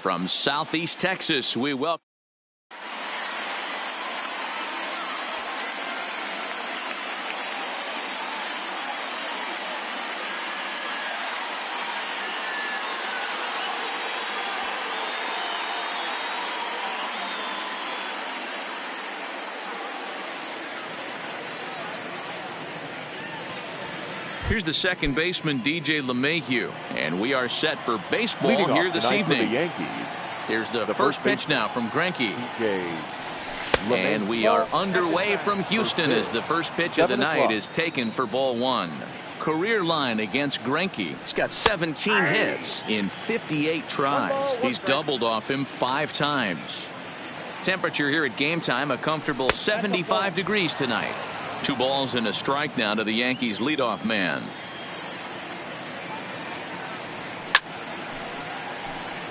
From Southeast Texas, we welcome. Here's the second baseman, DJ LeMahieu, and we are set for baseball here this evening. The Yankees. Here's the first pitch now from Greinke. And we are underway from Houston as the first pitch of the night is taken for ball one. Career line against Greinke. He's got 17 hits in 58 tries. He's doubled off him 5 times. Temperature here at game time, a comfortable 75 degrees tonight. 2 balls and a strike now to the Yankees leadoff man.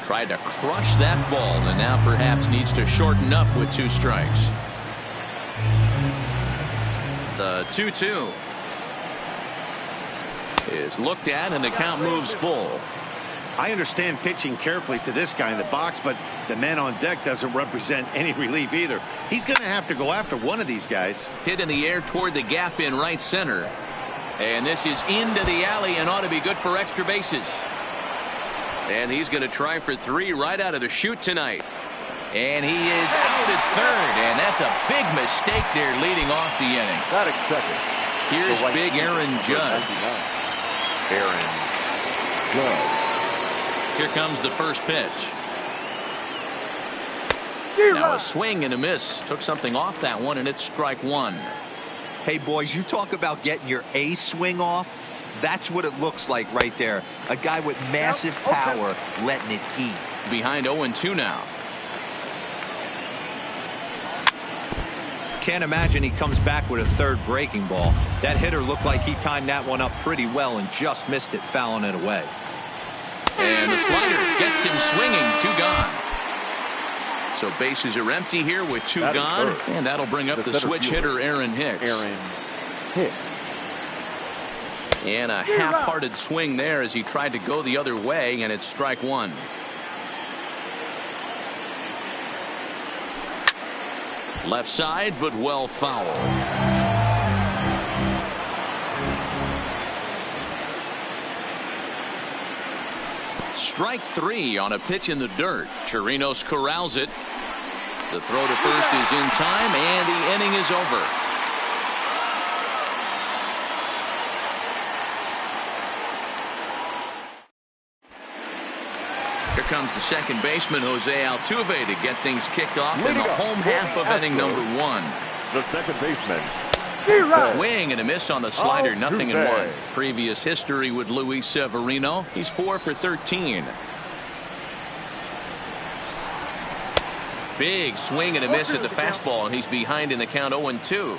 Tried to crush that ball and now perhaps needs to shorten up with 2 strikes. The 2-2 is looked at and the count moves full. I understand pitching carefully to this guy in the box, but the man on deck doesn't represent any relief either. He's going to have to go after one of these guys. Hit in the air toward the gap in right center. And this is into the alley and ought to be good for extra bases. And he's going to try for 3 right out of the chute tonight. And he is out at third, and that's a big mistake there leading off the inning. Not expected. Here's big Aaron Judge. Aaron Judge. Here comes the first pitch. Now a swing and a miss. Took something off that one, and it's strike 1. Hey, boys, you talk about getting your A swing off. That's what it looks like right there. A guy with massive power letting it eat. Behind 0-2 now. Can't imagine he comes back with a third breaking ball. That hitter looked like he timed that one up pretty well and just missed it, fouling it away. And the slider gets him swinging. 2 gone. So bases are empty here with 2 gone. And that'll bring up the switch hitter, Aaron Hicks. And a half-hearted swing there as he tried to go the other way, and it's strike 1. Left side, but well fouled. Strike 3 on a pitch in the dirt. Chirinos corrals it. The throw to first is in time, and the inning is over. Here comes the second baseman, Jose Altuve, to get things kicked off in the home half of inning number 1. The second baseman. Swing and a miss on the slider, nothing in 1. Previous history with Luis Severino. He's 4 for 13. Big swing and a miss at the fastball, and he's behind in the count 0-2.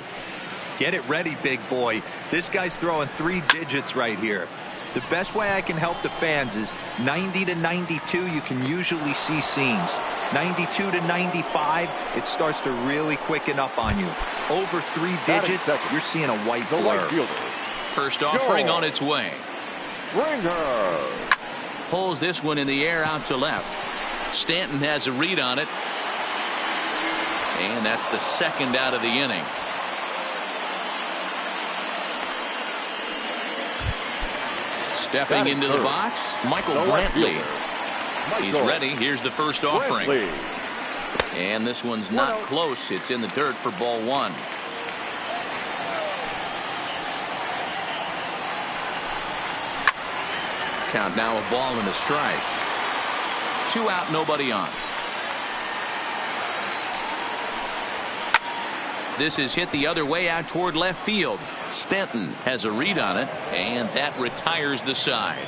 Get it ready, big boy. This guy's throwing 3 digits right here. The best way I can help the fans is 90 to 92, you can usually see seams. 92 to 95, it starts to really quicken up on you. Over 3 digits, you're seeing a white blur. First offering on its way. Ringer. Pulls this one in the air out to left. Stanton has a read on it. And that's the second out of the inning. Stepping into the box, Michael Brantley. He's ready. Here's the first offering. And this one's not close. It's in the dirt for ball 1. Count now, a ball and a strike. 2 out, nobody on. This is hit the other way out toward left field. Stanton has a read on it, and that retires the side.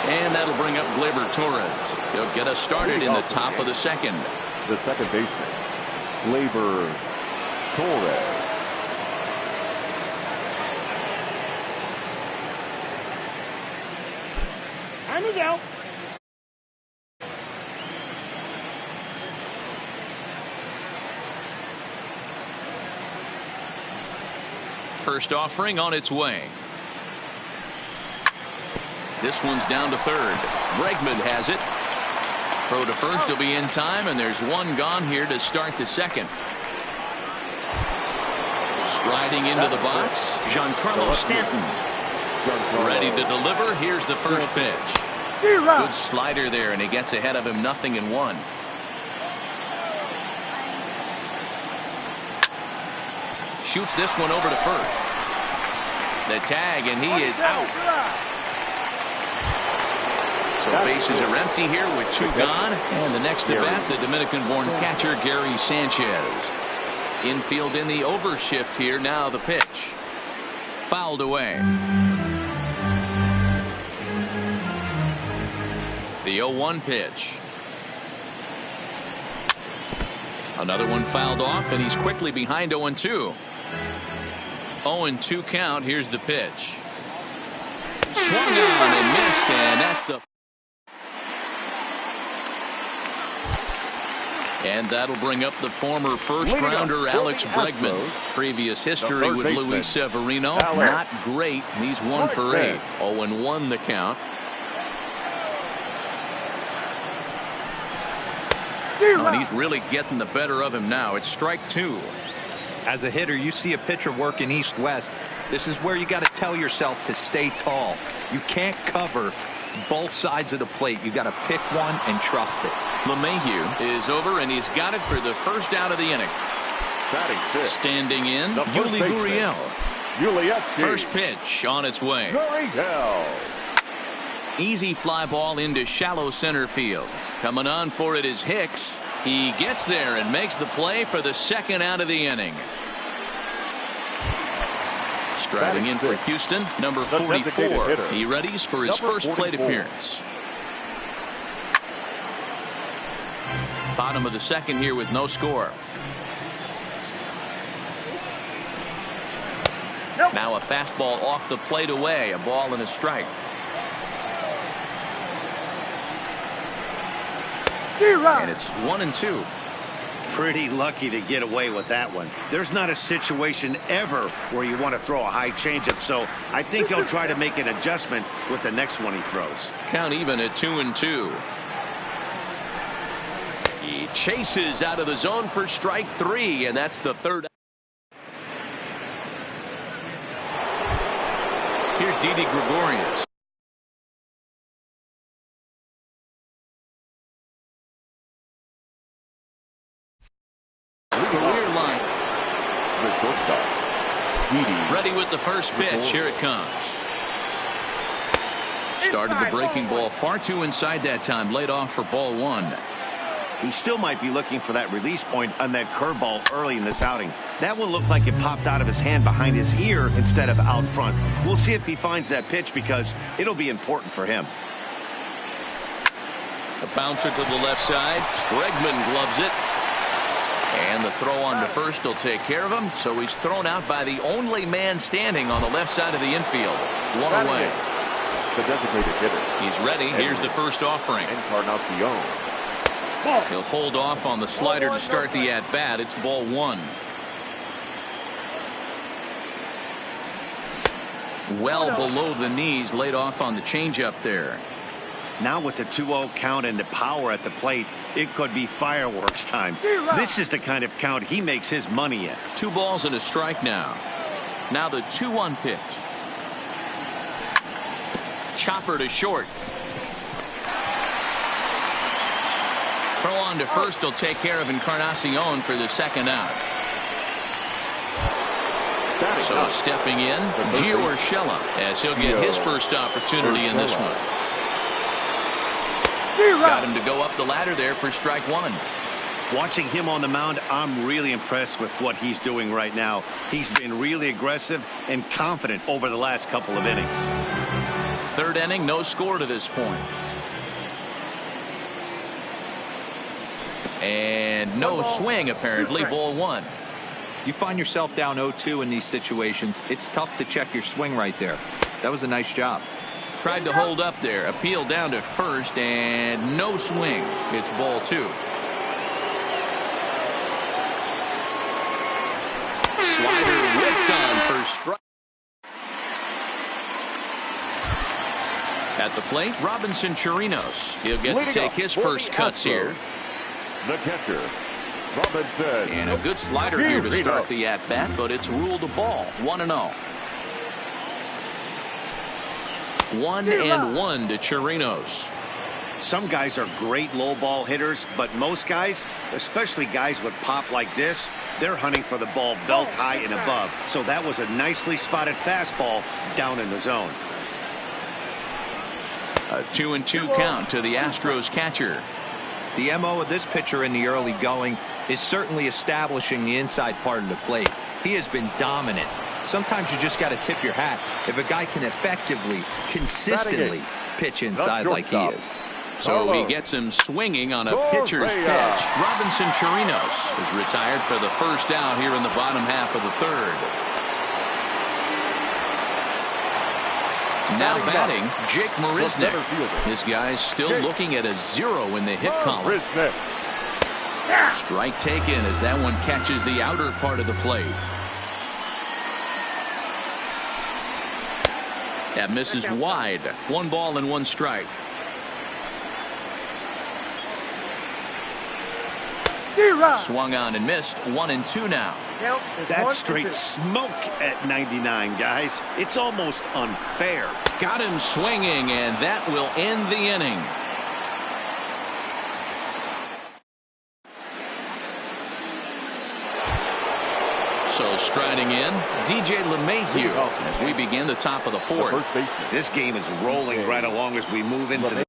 And that'll bring up Gleyber Torres. He'll get us started in the top of the second. The second baseman, Gleyber Torres. Time is out. First offering on its way. This one's down to third. Bregman has it. Throw to first will be in time, and there's one gone here to start the second. Striding into the box, Giancarlo Stanton. Ready to deliver. Here's the first pitch. Good slider there, and he gets ahead of him 0-1. Shoots this one over to first. The tag, and he is out. So bases are empty here with two gone. And the next to bat, the Dominican-born catcher Gary Sanchez. Infield in the overshift here. Now the pitch. Fouled away. The 0-1 pitch. Another one fouled off, and he's quickly behind 0-2. 0-2 count. Here's the pitch. Swung on and missed, and that's the... And that'll bring up the former first-rounder Alex Bregman. Previous history with Luis Severino, not great. He's 1 for 8. 0-1 the count. And he's really getting the better of him now. It's strike 2. As a hitter, you see a pitcher working east-west. This is where you got to tell yourself to stay tall. You can't cover both sides of the plate. You got to pick one and trust it. LeMahieu is over, and he's got it for the first out of the inning. Standing in, Yuli Gurriel. First pitch on its way. Easy fly ball into shallow center field. Coming on for it is Hicks. He gets there and makes the play for the second out of the inning. Striding in for Houston, number 44. He readies for his first plate appearance. Bottom of the second here with no score. Now a fastball off the plate away. A ball and a strike. And it's 1-2. Pretty lucky to get away with that one. There's not a situation ever where you want to throw a high changeup, so I think he'll try to make an adjustment with the next one he throws. Count even at 2-2. He chases out of the zone for strike 3, and that's the third. Here's Didi Gregorius. Ready with the first pitch. Here it comes. Started the breaking ball far too inside that time. Laid off for ball 1. He still might be looking for that release point on that curveball early in this outing. That one looked like it popped out of his hand behind his ear instead of out front. We'll see if he finds that pitch because it'll be important for him. A bouncer to the left side. Bregman gloves it. And the throw on to first will take care of him. So he's thrown out by the only man standing on the left side of the infield. One away. The designated hitter. He's ready. Here's the first offering. Encarnacion. He'll hold off on the slider to start the at-bat. It's ball 1. Well below the knees. Laid off on the changeup there. Now with the 2-0 count and the power at the plate, it could be fireworks time. This is the kind of count he makes his money in. 2 balls and a strike now. Now the 2-1 pitch. Chopper to short. Throw on to first will take care of Encarnacion for the second out. So stepping in, Gio Urshela, as he'll get his first opportunity in this one. Got him to go up the ladder there for strike 1. Watching him on the mound, I'm really impressed with what he's doing right now. He's been really aggressive and confident over the last couple of innings. Third inning, no score to this point. And no swing, apparently. Ball 1. You find yourself down 0-2 in these situations. It's tough to check your swing right there. That was a nice job. Tried to hold up there. Appeal down to first, and no swing. It's ball 2. Slider whipped on for first strike. At the plate, Robinson Chirinos. He'll get to take his first cuts here. The catcher, Robinson. And a good slider here to start the at-bat, but it's ruled a ball. 1-0. 1-1 to Chirinos. Some guys are great low ball hitters, but most guys, especially guys with pop like this, they're hunting for the ball belt high and above. So that was a nicely spotted fastball down in the zone. A 2-2 count to the Astros catcher. The MO of this pitcher in the early going is certainly establishing the inside part of the plate. He has been dominant. Sometimes you just got to tip your hat if a guy can effectively, consistently pitch inside like he is. So he gets him swinging on a pitcher's pitch. Robinson Chirinos is retired for the first out here in the bottom half of the third. Now batting, Jake Marisnick. This guy's still looking at a 0 in the hit column. Strike taken as that one catches the outer part of the plate. That misses wide. 1 ball and 1 strike. Swung on and missed. 1-2 now. That's straight smoke at 99, guys. It's almost unfair. Got him swinging, and that will end the inning. So striding in, DJ LeMahieu as we begin the top of the fourth. This game is rolling right along as we move into the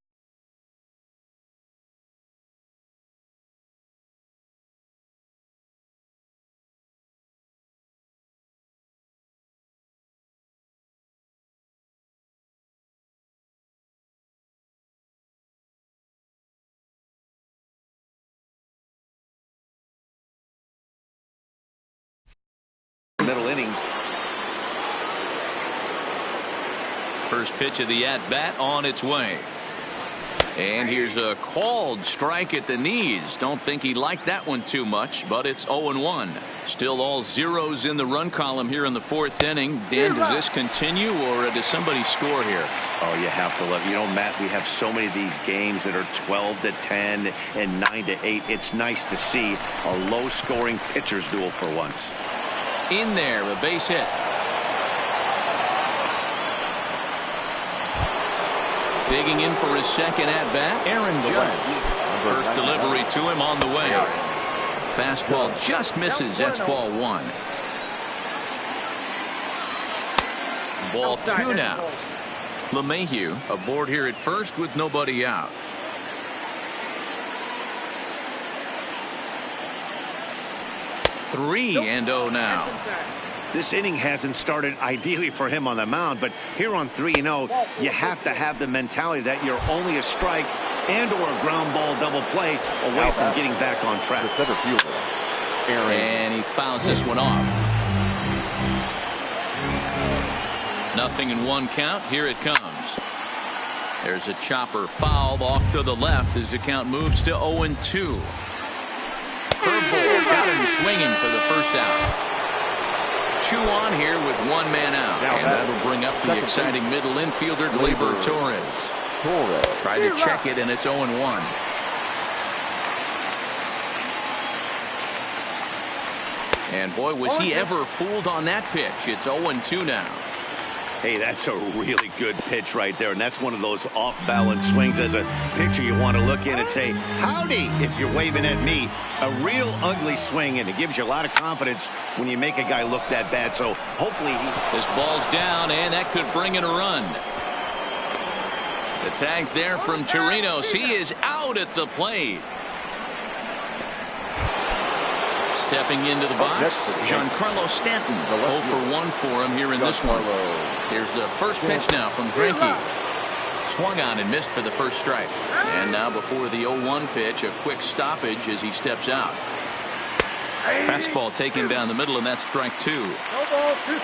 middle innings. First pitch of the at-bat on its way. And here's a called strike at the knees. Don't think he liked that one too much, but it's 0-1. Still all zeros in the run column here in the fourth inning. Dan, does this continue, or does somebody score here? Oh, you have to love. You know, Matt, we have so many of these games that are 12-10 and 9-8. It's nice to see a low-scoring pitcher's duel for once. In there, a base hit. Digging in for his second at-bat, Aaron Judge. First delivery to him on the way. Fastball just misses. That's ball 1. Ball 2 now. LeMahieu aboard here at first with nobody out. Three and 0 now. This inning hasn't started ideally for him on the mound, but here on 3-0, you have to have the mentality that you're only a strike and or a ground ball double play away from getting back on track. The center fielder, and he fouls this one off. Nothing in 1 count. Here it comes. There's a chopper foul off to the left as the count moves to 0-2. Curveball got him swinging for the first out. 2 on here with 1 man out. And that'll bring up the exciting middle infielder, Gleyber Torres. Tried to check it, and it's 0-1. And boy, was he ever fooled on that pitch. It's 0-2 now. Hey, that's a really good pitch right there, and that's one of those off-balance swings. As a pitcher, you want to look in and say, howdy, if you're waving at me. A real ugly swing, and it gives you a lot of confidence when you make a guy look that bad. So hopefully this ball's down, and that could bring in a run. The tag's there from Chirinos. He is out at the plate. Stepping into the box, Giancarlo Stanton. 0 for 1 for him here in this one. Here's the first pitch now from Greinke. Swung on and missed for the first strike. And now before the 0-1 pitch, a quick stoppage as he steps out. Fastball taken down the middle, and that's strike 2.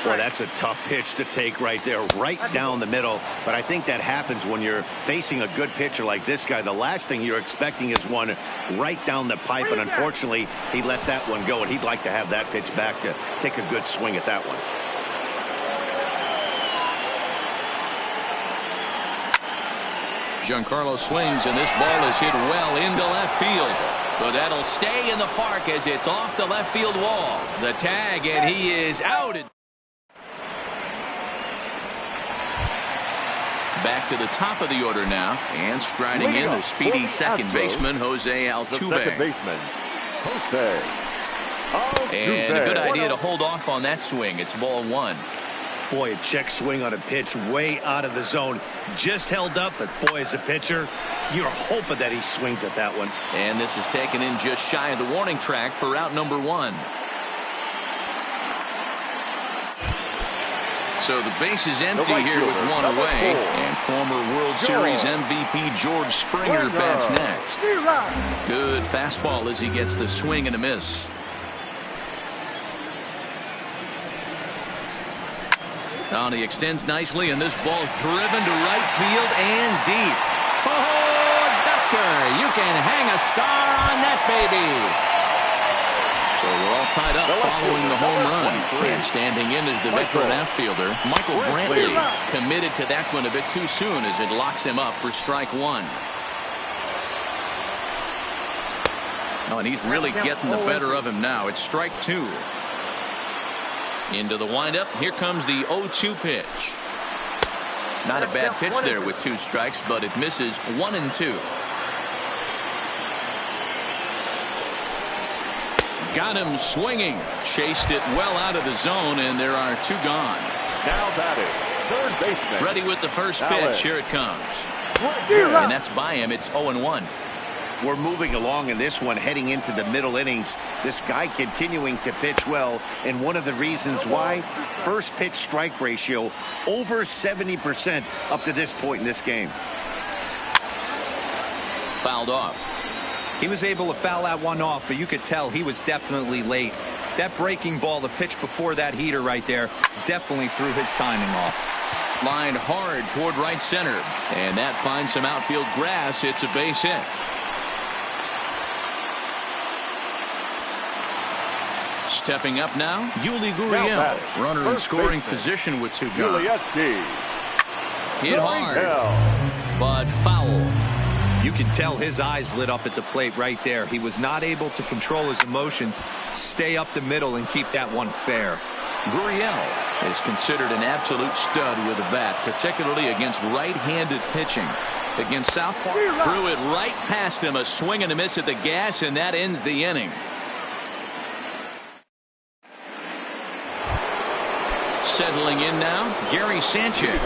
Boy, that's a tough pitch to take right there, right down the middle. But I think that happens when you're facing a good pitcher like this guy. The last thing you're expecting is one right down the pipe, and unfortunately, he let that one go, and he'd like to have that pitch back to take a good swing at that one. Giancarlo swings, and this ball is hit well into left field. But that'll stay in the park as it's off the left field wall. The tag, and he is out. Back to the top of the order now, and striding in the speedy second baseman, Jose Altuve. Second baseman, Jose Altuve. And a good idea to hold off on that swing. It's ball one. Boy, a check swing on a pitch way out of the zone. Just held up, but boy, as a pitcher, you're hoping that he swings at that one. And this is taken in just shy of the warning track for out number one. So the base is empty here with one away. And former World Series MVP George Springer bats next. Good fastball as he gets the swing and a miss. Now he extends nicely, and this ball is driven to right field and deep. Oh, Doctor, you can hang a star on that baby. So we're all tied up following the home run. And standing in is the veteran outfielder, Michael Brantley. Committed to that one a bit too soon as it locks him up for strike one. Oh, and he's really getting the better of him now. It's strike two. Into the windup. Here comes the 0-2 pitch. Not a bad pitch there with two strikes, but it misses 1-2. Got him swinging. Chased it well out of the zone, and there are two gone. Now batting, third baseman. Ready with the first pitch. Here it comes. And that's by him. It's 0-1. We're moving along in this one, heading into the middle innings. This guy continuing to pitch well, and one of the reasons why, first pitch strike ratio over 70% up to this point in this game. Fouled off. He was able to foul that one off, but you could tell he was definitely late. That breaking ball, the pitch before that heater right there, definitely threw his timing off. Lined hard toward right center, and that finds some outfield grass. It's a base hit. Stepping up now, Yuli Gurriel. Runner in scoring position with two gone. Hit hard, but foul. You can tell his eyes lit up at the plate right there. He was not able to control his emotions, stay up the middle, and keep that one fair. Gurriel is considered an absolute stud with a bat, particularly against right-handed pitching. Against Southpaw, threw it right past him, a swing and a miss at the gas, and that ends the inning. Settling in now, Gary Sanchez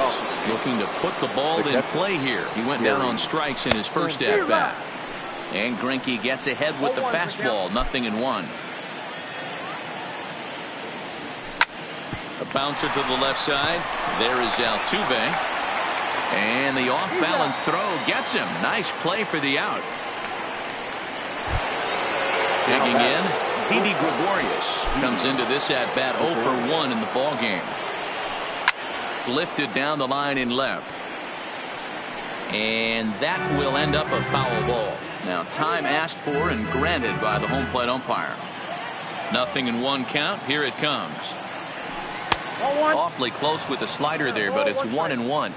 looking to put the ball in play here. He went down on strikes in his first at-bat. And Greinke gets ahead with the fastball, 0-1. A bouncer to the left side. There is Altuve. And the off-balance throw gets him. Nice play for the out. Digging in, Didi Gregorius comes into this at-bat 0 for 1 in the ballgame. Lifted down the line in left. And that will end up a foul ball. Now time asked for and granted by the home plate umpire. 0-1 count. Here it comes. Awfully close with the slider there, but it's 1-1.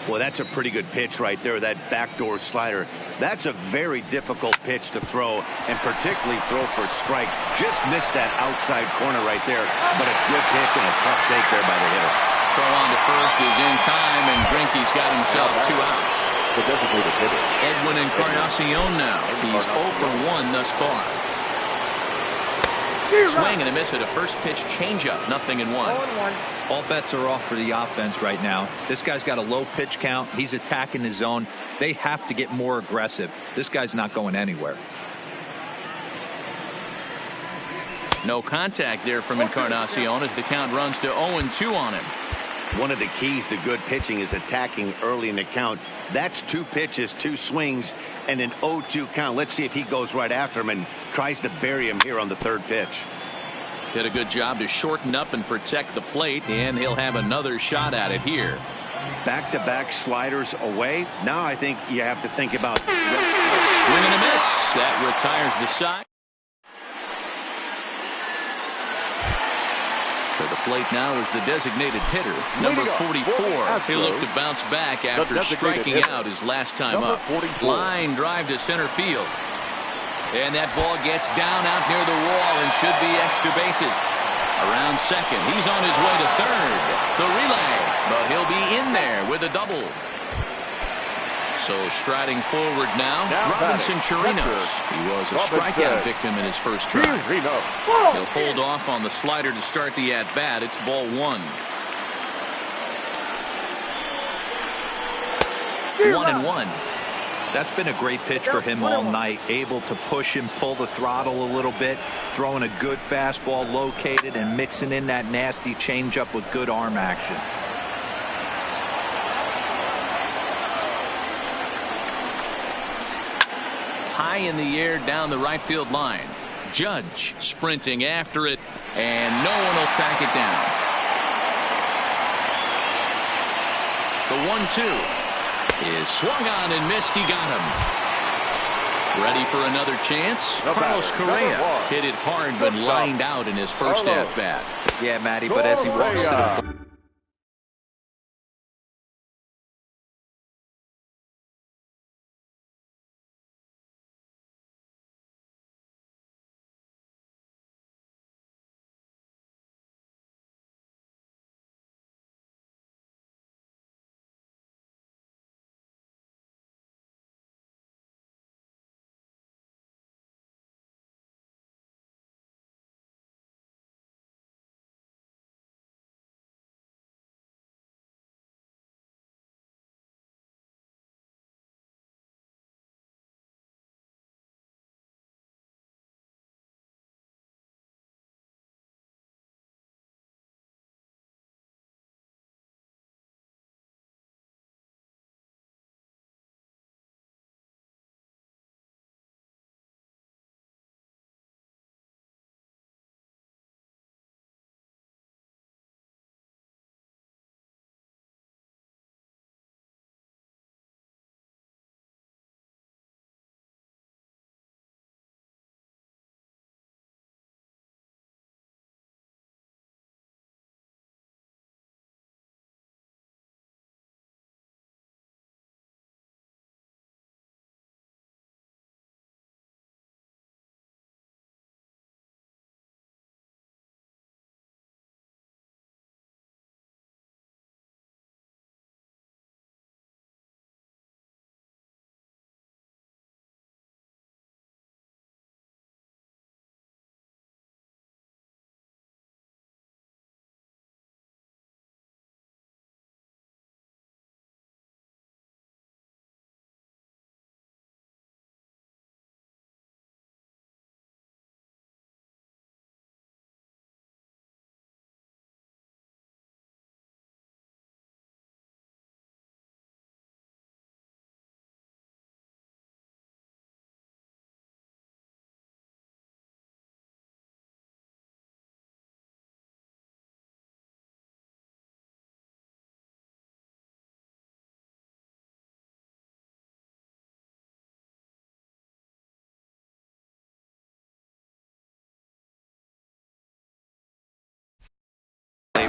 Well, that's a pretty good pitch right there, that backdoor slider. That's a very difficult pitch to throw, and particularly throw for a strike. Just missed that outside corner right there, but a good pitch and a tough take there by the hitter. Throw on to first is in time, and Greinke's got himself 2 outs. Edwin Encarnacion now. He's 0 for 1 thus far. Swing and a miss at a first pitch changeup. 0-1. All bets are off for the offense right now. This guy's got a low pitch count. He's attacking his zone. They have to get more aggressive. This guy's not going anywhere. No contact there from Encarnacion as the count runs to 0-2 on him. One of the keys to good pitching is attacking early in the count. That's 2 pitches, 2 swings, and an 0-2 count. Let's see if he goes right after him and tries to bury him here on the 3rd pitch. Did a good job to shorten up and protect the plate, and he'll have another shot at it here. Back-to-back sliders away. Now I think you have to think about swing and a miss. That retires the side. To the plate now is the designated hitter, number 44. He'll look to bounce back after striking out his last time up. Line drive to center field. And that ball gets down out near the wall and should be extra bases. Around second. He's on his way to third. The relay. But he'll be in there with a double. So striding forward now, Robinson Chirinos. He was a strikeout victim in his first try. He'll hold off on the slider to start the at-bat. It's ball one. 1-1. That's been a great pitch for him all night. Able to push and pull the throttle a little bit. Throwing a good fastball located and mixing in that nasty changeup with good arm action. High in the air down the right field line. Judge sprinting after it, and no one will track it down. The 1-2 is swung on and missed. He got him. Ready for another chance. Carlos Correa hit it hard but lined out in his first at bat. Yeah, Matty, but as he walks to the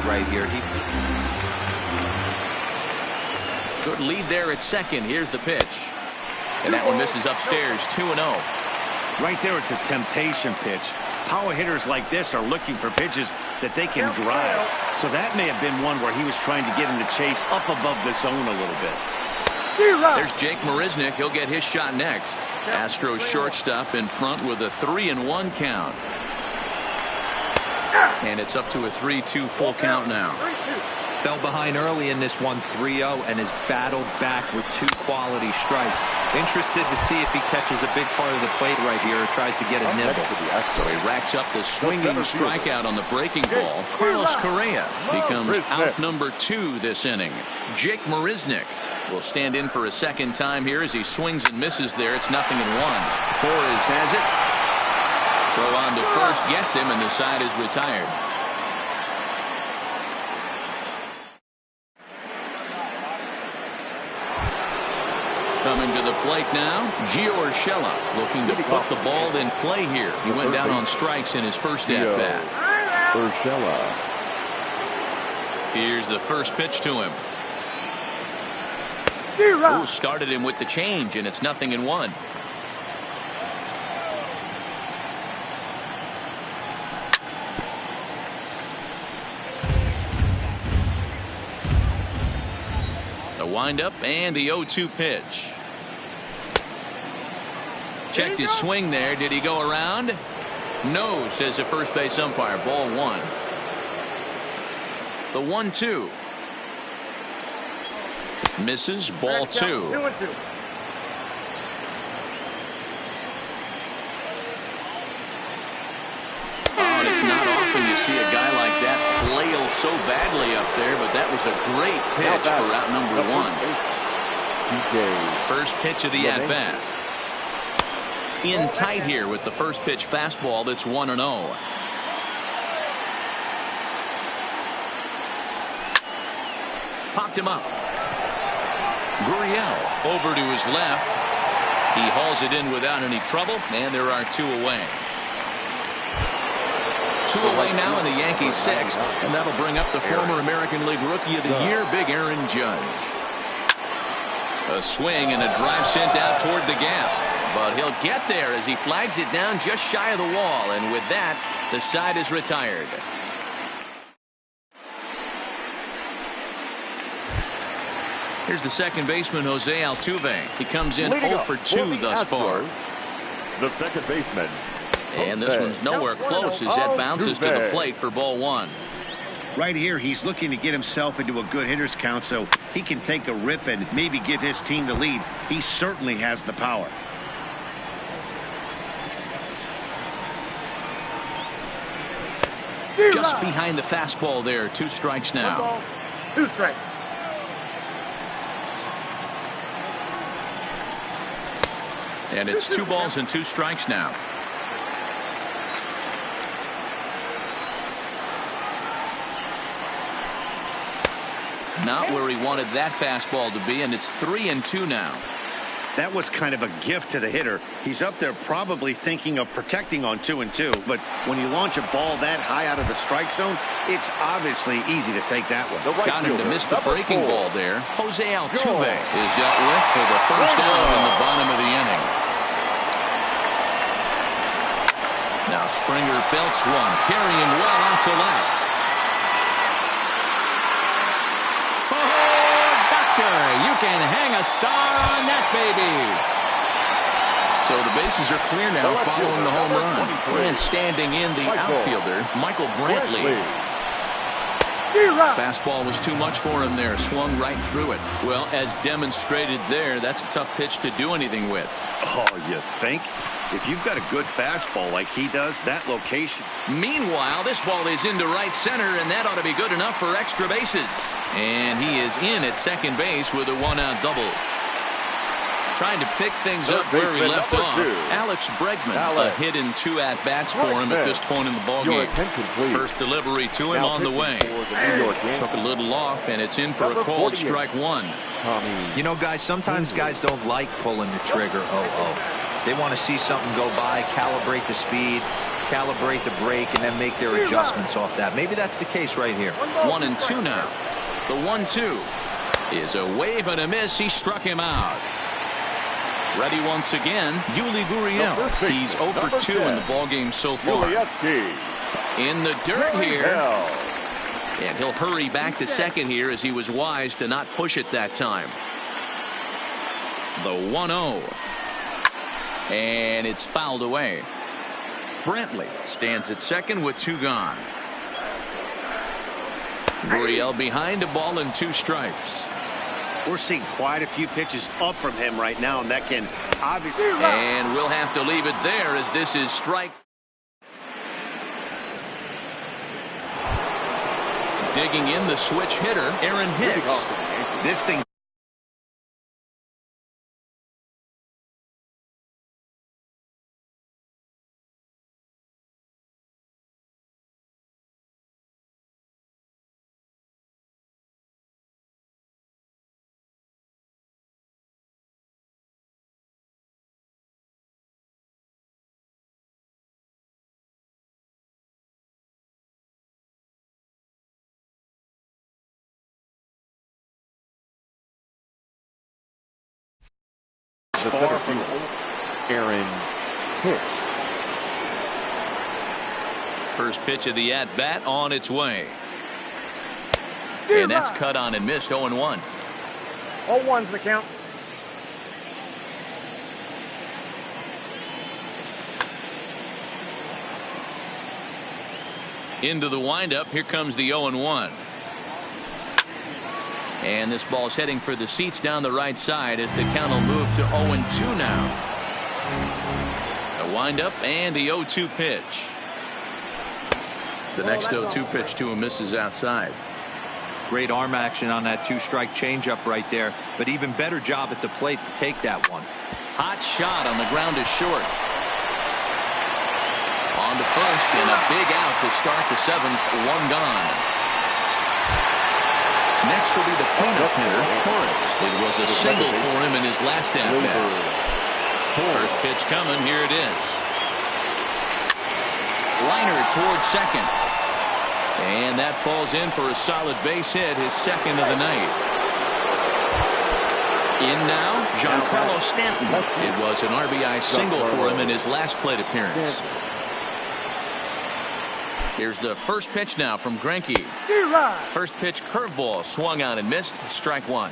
right here. Good lead there at second. Here's the pitch. And that one misses upstairs. 2-0. Right there, it's a temptation pitch. Power hitters like this are looking for pitches that they can drive. So that may have been one where he was trying to get him to chase up above the zone a little bit. There's Jake Marisnick. He'll get his shot next. Astros shortstop in front with a 3-1 count. And it's up to a 3-2 full count now. Fell behind early in this one, 3-0, and has battled back with 2 quality strikes. Interested to see if he catches a big part of the plate right here or tries to get a nibble. So he racks up the swinging strikeout on the breaking ball. Carlos Correa becomes out number 2 this inning. Jake Marisnick will stand in for a second time here as he swings and misses there. It's 0-1. Torres has it. Throw on to first gets him, and the side is retired. Coming to the plate now, Gio Urshela looking to put the ball in play here. He went down on strikes in his first at-bat. Urshela. Here's the first pitch to him. Ooh, started him with the change, and it's 0-1. The windup and the 0-2 pitch. Checked his swing there. Did he go around? No, says the first base umpire. Ball 1. The 1-2. Misses. Ball 2. Two and two. Oh, and it's not often you see a guy like that flail so badly up there, but that was a great pitch for out number 1. First pitch of the at-bat. In tight here with the first pitch fastball that's 1-0. Popped him up. Gurriel over to his left. He hauls it in without any trouble, and there are 2 away. 2 away now in the Yankees' 6th, and that'll bring up the former American League Rookie of the Year, Big Aaron Judge. A swing and a drive sent out toward the gap, but he'll get there as he flags it down just shy of the wall, and with that, the side is retired. Here's the second baseman, Jose Altuve. He comes in 0 for 2 thus far. The second baseman. And this one's nowhere close as that bounces to the plate for ball 1. Right here, he's looking to get himself into a good hitter's count so he can take a rip and maybe give his team the lead. He certainly has the power. Just behind the fastball there. 2 strikes now. 2 strikes. And it's 2 balls and 2 strikes now. Not where he wanted that fastball to be, and it's 3-2 now. That was kind of a gift to the hitter. He's up there probably thinking of protecting on 2-2, but when you launch a ball that high out of the strike zone, it's obviously easy to take that one. Got him to miss the breaking ball there. Jose Altuve is dealt with for the first out in the bottom of the inning. Now Springer belts one, carrying well out to left. You can hang a star on that baby. So the bases are clear now following the home run. And standing in the outfielder, Michael Brantley. Fastball was too much for him there. Swung right through it. Well, as demonstrated there, that's a tough pitch to do anything with. Oh, you think? If you've got a good fastball like he does, that location. Meanwhile, this ball is into right center, and that ought to be good enough for extra bases. And he is in at second base with a 1-out double. Trying to pick things up where he left off. Alex Bregman, a hit in 2 at-bats for him at this point in the ballgame. First delivery to him on the way. Took a little off, and it's in for a called strike 1. You know, guys, sometimes guys don't like pulling the trigger 0-0. They want to see something go by, calibrate the speed, calibrate the break, and then make their adjustments off that. Maybe that's the case right here. 1-2 now. The 1-2 is a wave and a miss. He struck him out. Ready once again, Yuli Gurriel. He's 0 for 2 in the ballgame so far. In the dirt here. And he'll hurry back to second here as he was wise to not push it that time. The 1-0. And it's fouled away. Brantley stands at second with 2 gone. Gurriel behind a ball and 2 strikes. We're seeing quite a few pitches up from him right now, and that can obviously. And we'll have to leave it there as this is strike. Digging in the switch hitter, Aaron Hicks. This thing far from Aaron Hicks. First pitch of the at-bat on its way. And that's cut on and missed. 0-1. 0-1's the count. Into the windup. Here comes the 0-1. And this ball's heading for the seats down the right side as the count will move to 0-2 now. A windup and the 0-2 pitch. The next 0-2 pitch to him misses outside. Great arm action on that two-strike changeup right there, but even better job at the plate to take that one. Hot shot on the ground is short. On to first and a big out to start the seventh. One gone. Next will be the cleanup hitter, Torres. It was a single for him in his last at-bat. First pitch coming. Here it is. Liner towards second. And that falls in for a solid base hit, his second of the night. In now, Giancarlo Stanton. It was an RBI single for him in his last plate appearance. Here's the first pitch now from Greinke. First pitch curveball swung on and missed. Strike one.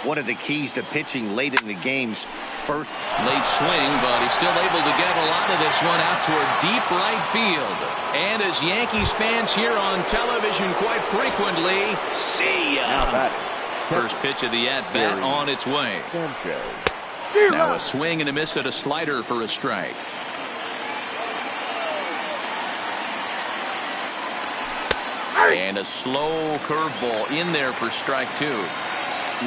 One of the keys to pitching late in the game's first. Late swing, but he's still able to get a lot of this one out toward deep right field. And as Yankees fans hear on television quite frequently, see ya! First pitch of the at-bat on its way. Now a swing and a miss at a slider for a strike. And a slow curveball in there for strike two.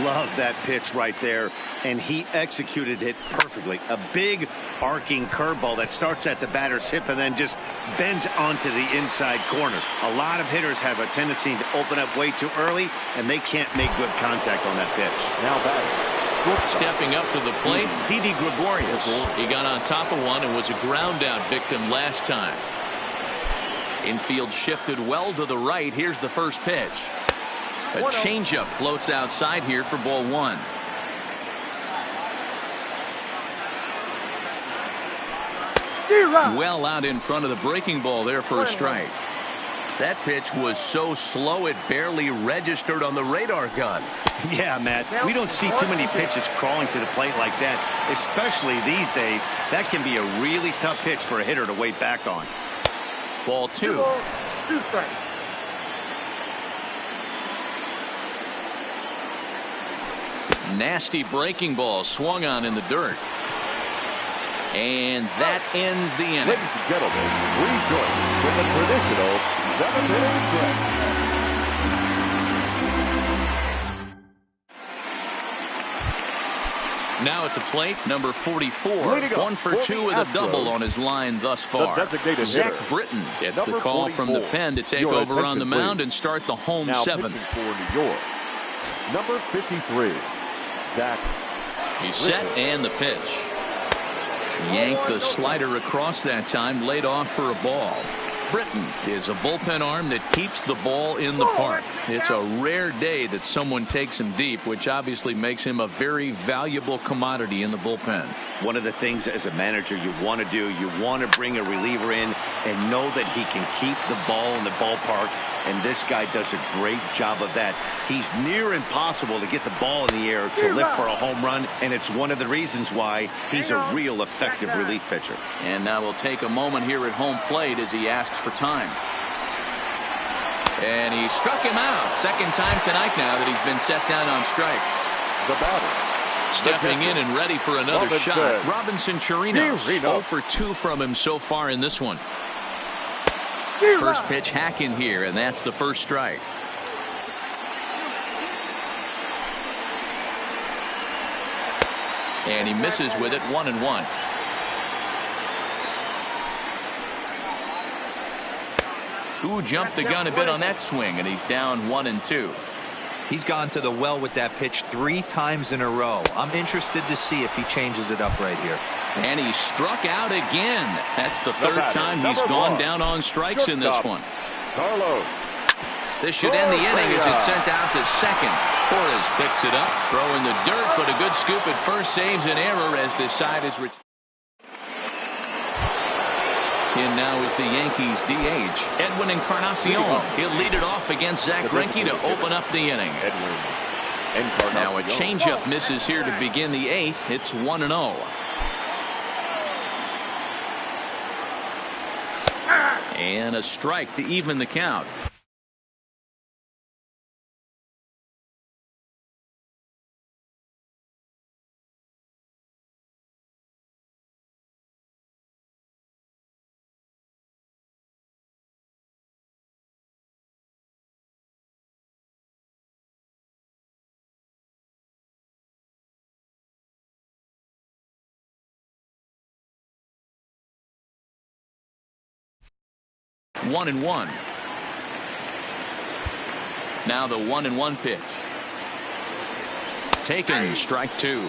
Love that pitch right there, and he executed it perfectly. A big arcing curveball that starts at the batter's hip and then just bends onto the inside corner. A lot of hitters have a tendency to open up way too early, and they can't make good contact on that pitch. Now batting. Stepping up to the plate, Didi Gregorius. He got on top of one and was a ground out victim last time. Infield shifted well to the right. Here's the first pitch. A changeup floats outside here for ball one. Well out in front of the breaking ball there for a strike. That pitch was so slow it barely registered on the radar gun. Yeah, Matt, we don't see too many pitches crawling to the plate like that, especially these days. That can be a really tough pitch for a hitter to wait back on. Ball two. 2 strikes. Nasty breaking ball swung on in the dirt. And that ends the inning. Ladies and gentlemen, rejoin with the traditional 7-inning stretch. Now at the plate, number 44, 1 for 2 with a double on his line thus far. Zach Britton gets the call from the pen to take over on the mound and start the home seventh. For New York, number 53, Zach. He's set and the pitch. Yanked the slider across that time, laid off for a ball. Britton is a bullpen arm that keeps the ball in the park. It's a rare day that someone takes him deep, which obviously makes him a very valuable commodity in the bullpen. One of the things as a manager you want to do, you want to bring a reliever in and know that he can keep the ball in the ballpark, and this guy does a great job of that. He's near impossible to get the ball in the air to lift for a home run, and it's one of the reasons why he's a real effective relief pitcher. And now we'll take a moment here at home plate as he asks for time. And he struck him out. Second time tonight now that he's been set down on strikes. The batter. Stepping in and ready for another shot. Robinson Chirinos. 0 for 2 from him so far in this one. First pitch hack in here, and that's the first strike. And he misses with it. 1-1. Who jumped the gun a bit on that swing, and he's down 1-2. He's gone to the well with that pitch 3 times in a row. I'm interested to see if he changes it up right here. And he struck out again. That's the third time he's gone down on strikes in this one. Carlos. This should end the inning as it's sent out to second. Torres picks it up, throwing the dirt, but a good scoop at first saves an error as this side is returned. In now is the Yankees DH, Edwin Encarnacion. He'll lead it off against Zach Greinke to open up the inning. Now a changeup misses here to begin the 8th. It's 1-0. And a strike to even the count. One and one. Now the 1-1 pitch. Taken, strike 2.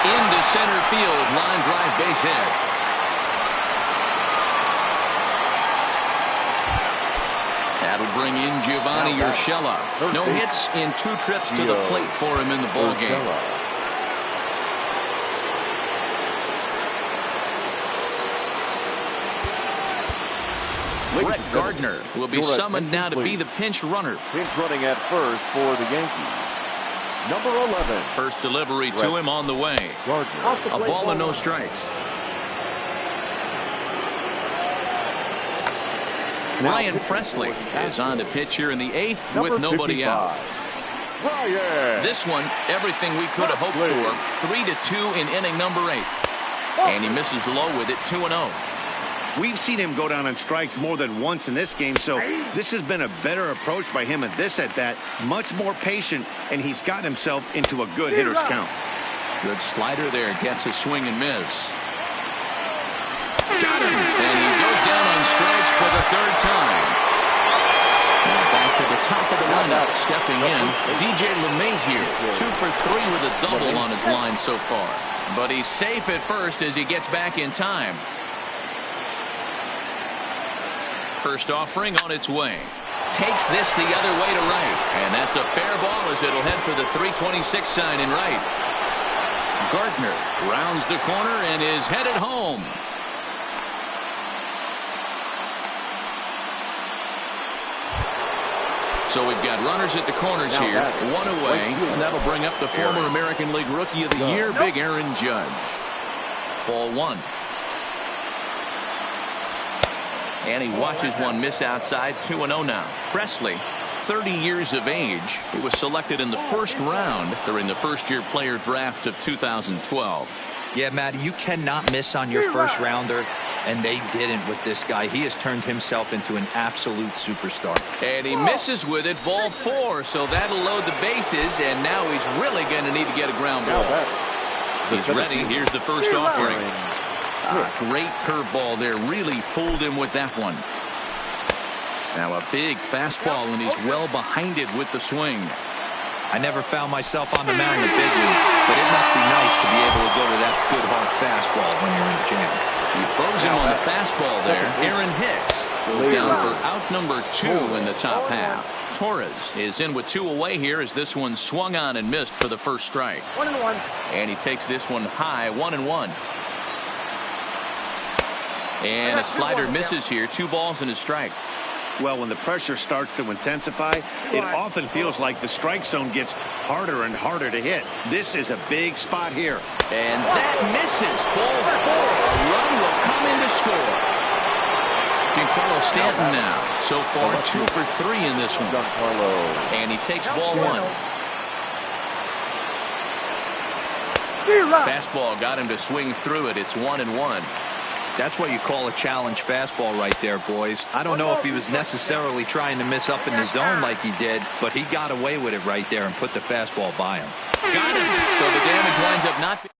Into center field, line drive, base hit. That'll bring in Giovanni Urshela. No hits in 2 trips to the plate for him in the ballgame. Brett Gardner will be summoned now to be the pinch runner. Pinch running at first for the Yankees. Number 11. First delivery to him on the way. Gardner. A ball and no strikes. Ryan Presley is on to pitch here in the 8th with nobody out. This one, everything we could have hoped for. 3-2 in inning number 8. And he misses low with it, 2-0. We've seen him go down on strikes more than once in this game, so this has been a better approach by him at this at-bat. Much more patient, and he's gotten himself into a good hitter's count. Good slider there, gets a swing and miss. Got him! And he goes down on strikes for the 3rd time. Now back to the top of the lineup, stepping in, DJ LeMahieu, 2 for 3 with a double on his line so far. But he's safe at first as he gets back in time. First offering on its way. Takes this the other way to right. And that's a fair ball as it'll head for the 326 sign in right. Gardner rounds the corner and is headed home. So we've got runners at the corners here. 1 away. And that'll bring up the former American League Rookie of the Year, Big Aaron Judge. Ball 1. And he watches one miss outside. 2-0 now. Presley, 30 years of age. He was selected in the 1st round during the first-year player draft of 2012. Yeah, Matty, you cannot miss on your 1st rounder, and they didn't with this guy. He has turned himself into an absolute superstar. And he misses with it. Ball 4, so that'll load the bases, and now he's really going to need to get a ground ball. He's ready. Here's the first offering. Great curveball there. Really fooled him with that one. Now a big fastball, and he's well behind it with the swing. I never found myself on the mound in the big leagues, but it must be nice to be able to go to that good hard fastball when you're in a jam. He throws him on the fastball there. Aaron Hicks goes down for out number 2 in the top half. Torres is in with 2 away here as this one swung on and missed for the first strike. 1-1. And he takes this one high, 1-1. And a slider misses here. 2 balls and a strike. Well, when the pressure starts to intensify, it often feels like the strike zone gets harder and harder to hit. This is a big spot here. And that misses. Ball 4. A run will come in to score. Giancarlo Stanton now. So far, 2 for 3 in this one. And he takes ball 1. Fastball got him to swing through it. It's 1-1. That's what you call a challenge fastball right there, boys. I don't know if he was necessarily trying to miss up in the zone like he did, but he got away with it right there and put the fastball by him. Got him. So the damage winds up not.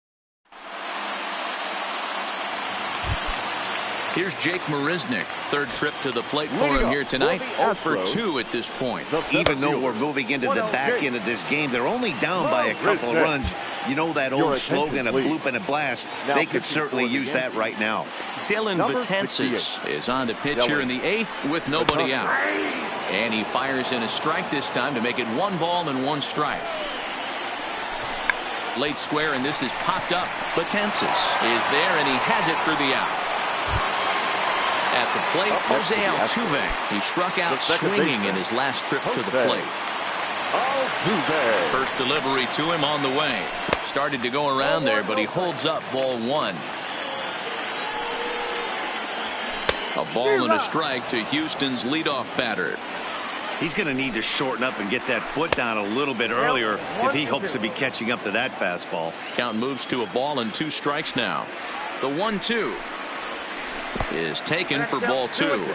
Here's Jake Marisnick. Third trip to the plate for him here tonight. 0 for 2 at this point. Even though we're moving into the back end of this game, they're only down by a couple of runs. You know that old slogan of bloop and a blast? They could certainly use that right now. Dylan Betances is on to pitch here in the 8th with nobody out. And he fires in a strike this time to make it 1 ball and 1 strike. Late square, and this is popped up. Betances is there, and he has it for the out. At the plate, Jose Altuve. He struck out swinging in his last trip to the plate. First delivery to him on the way. Started to go around there, but he holds up ball 1. A ball and a strike to Houston's leadoff batter. He's going to need to shorten up and get that foot down a little bit earlier if he hopes to be catching up to that fastball. Count moves to a ball and 2 strikes now. The 1-2 is taken for ball 2.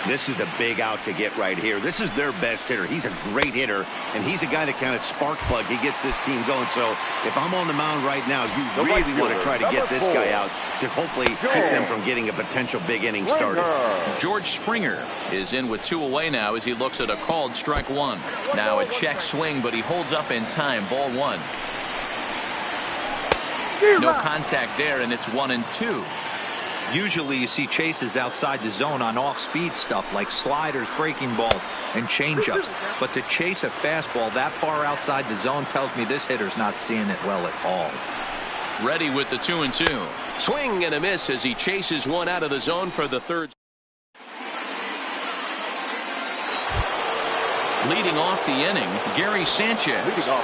This is a big out to get right here. This is their best hitter. He's a great hitter, and he's a guy that kind of spark plug. He gets this team going. So if I'm on the mound right now, you really want to try to get this guy out to hopefully keep them from getting a potential big inning started. George Springer is in with 2 away now as he looks at a called strike 1. Now a check swing, but he holds up in time. Ball 1. No contact there, and it's 1-2. Usually you see chases outside the zone on off-speed stuff like sliders, breaking balls, and changeups. But to chase a fastball that far outside the zone tells me this hitter's not seeing it well at all. Ready with the 2-2. Swing and a miss as he chases one out of the zone for the 3rd. Leading off the inning, Gary Sanchez,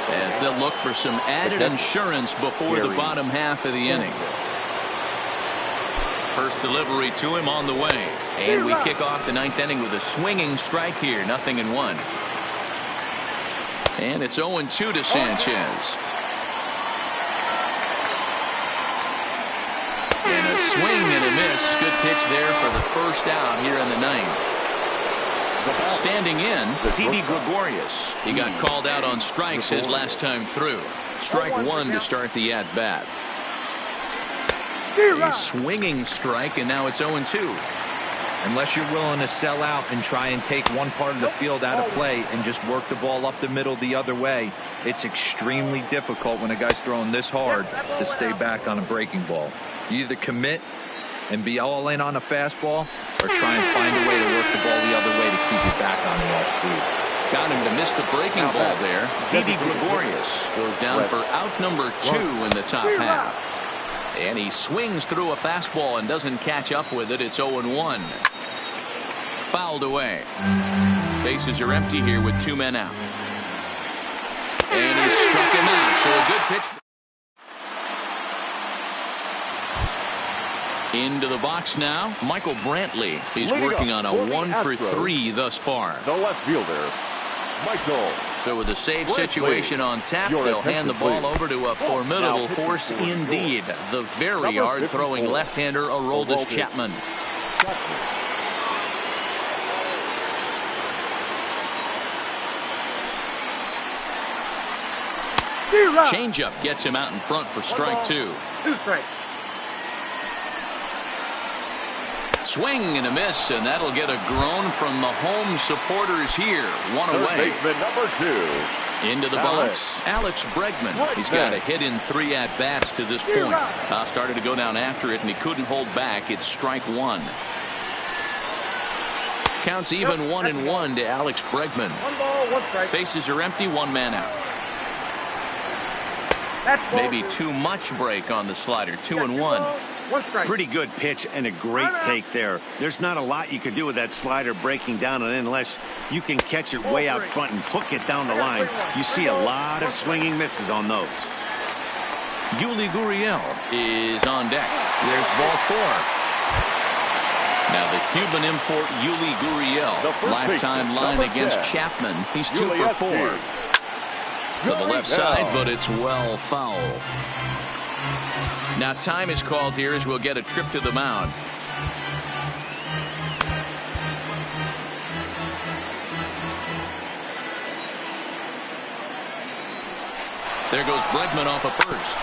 as they'll look for some added insurance before the bottom half of the inning. First delivery to him on the way. And we kick off the 9th inning with a swinging strike here. 0-1. And it's 0-2 to Sanchez. And a swing and a miss. Good pitch there for the first out here in the 9th. Standing in, Didi Gregorius. He got called out on strikes his last time through. Strike 1 to start the at-bat. A swinging strike, and now it's 0-2. Unless you're willing to sell out and try and take one part of the field out of play and just work the ball up the middle the other way, it's extremely difficult when a guy's throwing this hard to stay back on a breaking ball. You either commit and be all in on a fastball or try and find a way to work the ball the other way to keep it back on the off-speed. Got him to miss the breaking ball there. Didi Gregorius goes down for out number 2 in the top half. And he swings through a fastball and doesn't catch up with it. It's 0-1. Fouled away. Bases are empty here with 2 men out. And he struck him out. So a good pitch. Into the box now, Michael Brantley. He's working on a 1 for 3 thus far. The left fielder, Michael. So with a save situation on tap, they'll hand the ball over to a formidable force indeed. The very hard-throwing left-hander, Aroldis Chapman. Changeup gets him out in front for strike 2. 2 strikes. Swing and a miss, and that'll get a groan from the home supporters here. 1 away. Baseman number 2. Into the box, Alex Bregman. He's got a hit in 3 at-bats to this point. Started to go down after it, and he couldn't hold back. It's strike 1. Counts even 1-1 to Alex Bregman. 1 ball, 1 strike. Bases are empty, 1 man out. Maybe too much break on the slider. 2-1. Pretty good pitch and a great take there. There's not a lot you can do with that slider breaking down and unless you can catch it way out front and hook it down the line. You see a lot of swinging misses on those. Yuli Gurriel is on deck. There's ball 4. Now the Cuban import Yuli Gurriel, lifetime line against Chapman. He's 2 for 4. To the left side, but it's well foul. Now time is called here as we'll get a trip to the mound. There goes Bregman off of first.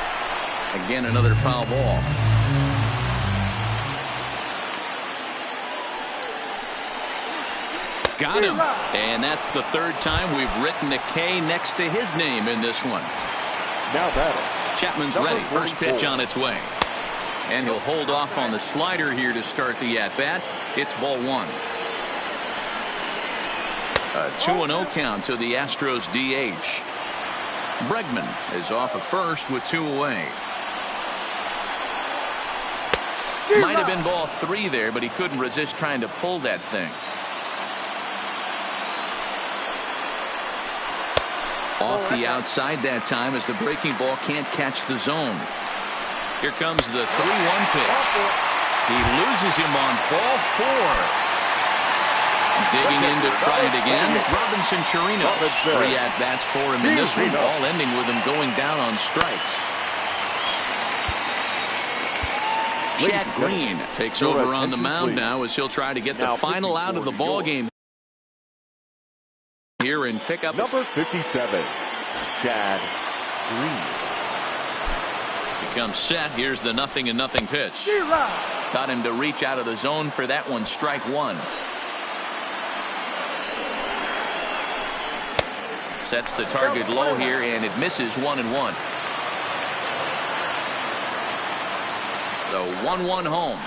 Again, another foul ball. Got him. And that's the third time we've written a K next to his name in this one. Now battle. Chapman's ready. First pitch on its way. And he'll hold off on the slider here to start the at-bat. It's ball one. A 2-0 count to the Astros DH. Bregman is off at first with 2 away. Might have been ball 3 there, but he couldn't resist trying to pull that thing. Off the outside that time as the breaking ball can't catch the zone. Here comes the 3-1 pitch. He loses him on ball 4. Digging in to try it again. Robinson Chirinos. 3 at-bats for him in this one, all ending with him going down on strikes. Chad Green takes over on the mound now as he'll try to get the final out of the ball game here and pick up number 57, Chad Green. Becomes set. Here's the 0-0 pitch. Got him to reach out of the zone for that one. Strike 1. Sets the target low here, and it misses 1-1. The 1-1 home.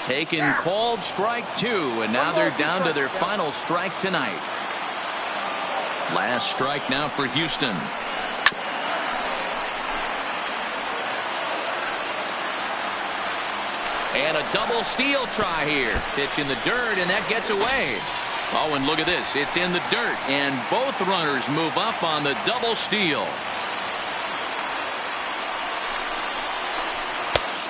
Taken, called, strike 2, and now they're down to their final strike tonight. Last strike now for Houston. And a double steal try here. Pitch in the dirt, and that gets away. Oh, and look at this. It's in the dirt, and both runners move up on the double steal.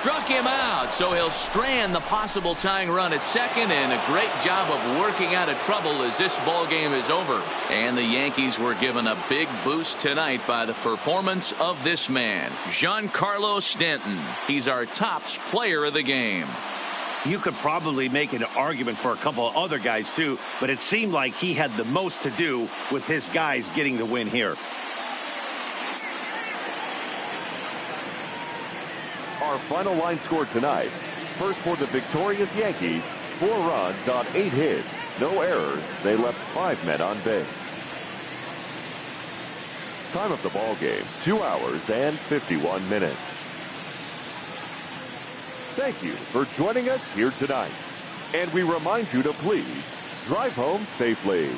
Struck him out, so he'll strand the possible tying run at second, and a great job of working out of trouble as this ball game is over. And the Yankees were given a big boost tonight by the performance of this man, Giancarlo Stanton. He's our tops player of the game. You could probably make an argument for a couple of other guys too, but it seemed like he had the most to do with his guys getting the win here. Our final line score tonight. First for the victorious Yankees, 4 runs on 8 hits, no errors. They left 5 men on base. Time of the ball game, 2 hours and 51 minutes. Thank you for joining us here tonight. And we remind you to please drive home safely.